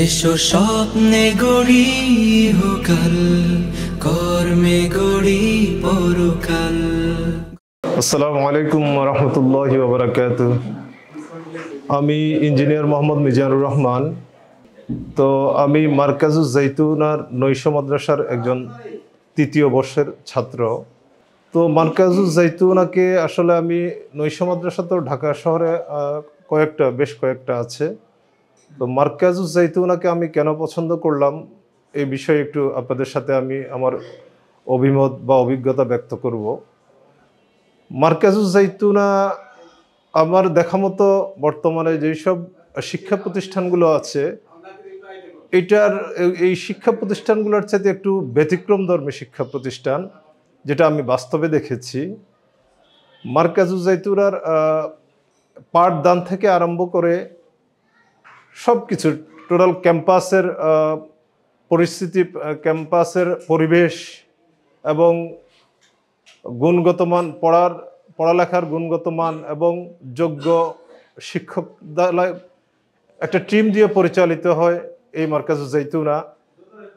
এসো স্বপ্নে গড়ি ইহকাল, কর্মে গড়ি পরকাল। আসসালামু আলাইকুম ওয়া রাহমাতুল্লাহি ওয়া বারাকাতুহু। আমি ইঞ্জিনিয়ার মোহাম্মদ মিজানুর রহমান। তো আমি মার্কাজুজ জাইতুনার নৈশ মাদ্রাসার একজন তৃতীয় বর্ষের ছাত্র। তো মার্কাজুজ জাইতুনাকে আসলে আমি নৈশ মাদ্রাসা তো ঢাকা শহরে বেশ কয়েকটা আছে। তো মার্কাজুজ জাইতুনাকে আমি কেন পছন্দ করলাম এই বিষয়ে একটু আপনাদের সাথে আমি আমার অভিমত বা অভিজ্ঞতা ব্যক্ত করব। মার্কাজুজ জাইতুনা আমার দেখা মতো বর্তমানে যেসব শিক্ষা প্রতিষ্ঠানগুলো আছে এই শিক্ষা প্রতিষ্ঠানগুলোর চাইতে একটু ব্যতিক্রমধর্মী শিক্ষা প্রতিষ্ঠান, যেটা আমি বাস্তবে দেখেছি। মার্কাজুজ জাইতুনার পাঠদান থেকে আরম্ভ করে সব কিছু, টোটাল ক্যাম্পাসের পরিস্থিতি, ক্যাম্পাসের পরিবেশ এবং গুণগত মান, পড়ালেখার গুণগত মান এবং যোগ্য শিক্ষক একটা টিম দিয়ে পরিচালিত হয় এই মার্কাজুজ জাইতুনা।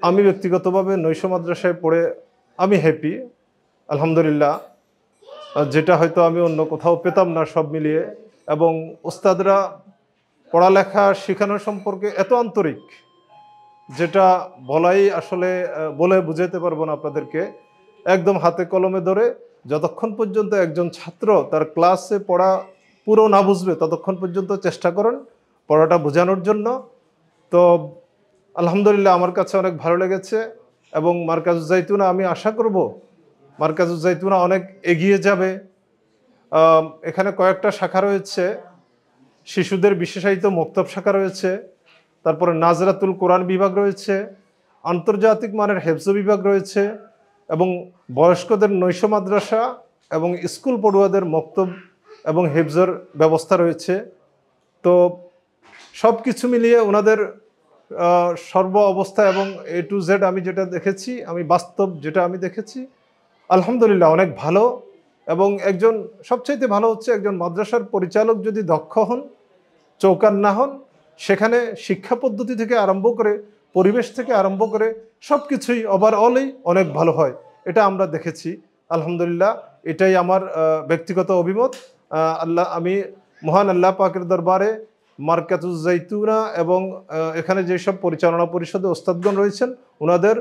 আমি ব্যক্তিগতভাবে নৈশ মাদ্রাসায় পড়ে আমি হ্যাপি, আলহামদুলিল্লাহ, যেটা হয়তো আমি অন্য কোথাও পেতাম না সব মিলিয়ে। এবং ওস্তাদরা পড়ালেখা শেখানোর সম্পর্কে এত আন্তরিক, যেটা বলে বুঝাতে পারবো না আপনাদেরকে। একদম হাতে কলমে ধরে যতক্ষণ পর্যন্ত একজন ছাত্র তার ক্লাসে পড়া পুরো না বুঝবে ততক্ষণ পর্যন্ত চেষ্টা করেন পড়াটা বোঝানোর জন্য। তো আলহামদুলিল্লাহ আমার কাছে অনেক ভালো লেগেছে। এবং মার্কাজুজ জাইতুনা, আমি আশা করব মার্কাজুজ জাইতুনা অনেক এগিয়ে যাবে। এখানে কয়েকটা শাখা রয়েছে। শিশুদের বিশেষায়িত মক্তব শাখা রয়েছে, তারপরে নাজরাতুল কোরআন বিভাগ রয়েছে, আন্তর্জাতিক মানের হেফজ বিভাগ রয়েছে, এবং বয়স্কদের নৈশ মাদ্রাসা এবং স্কুল পড়ুয়াদের মক্তব এবং হেফজর ব্যবস্থা রয়েছে। তো সব কিছু মিলিয়ে ওনাদের সর্ব অবস্থা এবং A to Z আমি যেটা দেখেছি, আমি বাস্তব যেটা আমি দেখেছি, আলহামদুলিল্লাহ অনেক ভালো। এবং একজন সবচাইতে ভালো হচ্ছে একজন মাদ্রাসার পরিচালক যদি দক্ষ হন, চৌকান না হন, সেখানে শিক্ষা পদ্ধতি থেকে আরম্ভ করে পরিবেশ থেকে আরম্ভ করে সব কিছুই ওভারঅলই অনেক ভালো হয়। এটা আমরা দেখেছি, আলহামদুলিল্লাহ। এটাই আমার ব্যক্তিগত অভিমত। আমি মহান আল্লাহ পাকের দরবারে মার্কাজুজ জাইতুনা এবং এখানে যেসব পরিচালনা পরিষদে ওস্তাদগণ রয়েছেন ওনাদের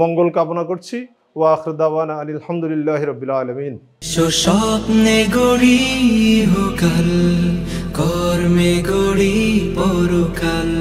মঙ্গল কামনা করছি। ওয়া আখির দাওয়ানা আলহামদুলিল্লাহি রাব্বিল আলামিন। স্বপ্নে গড়ি ইহকাল, কর্মে গড়ি পরকাল।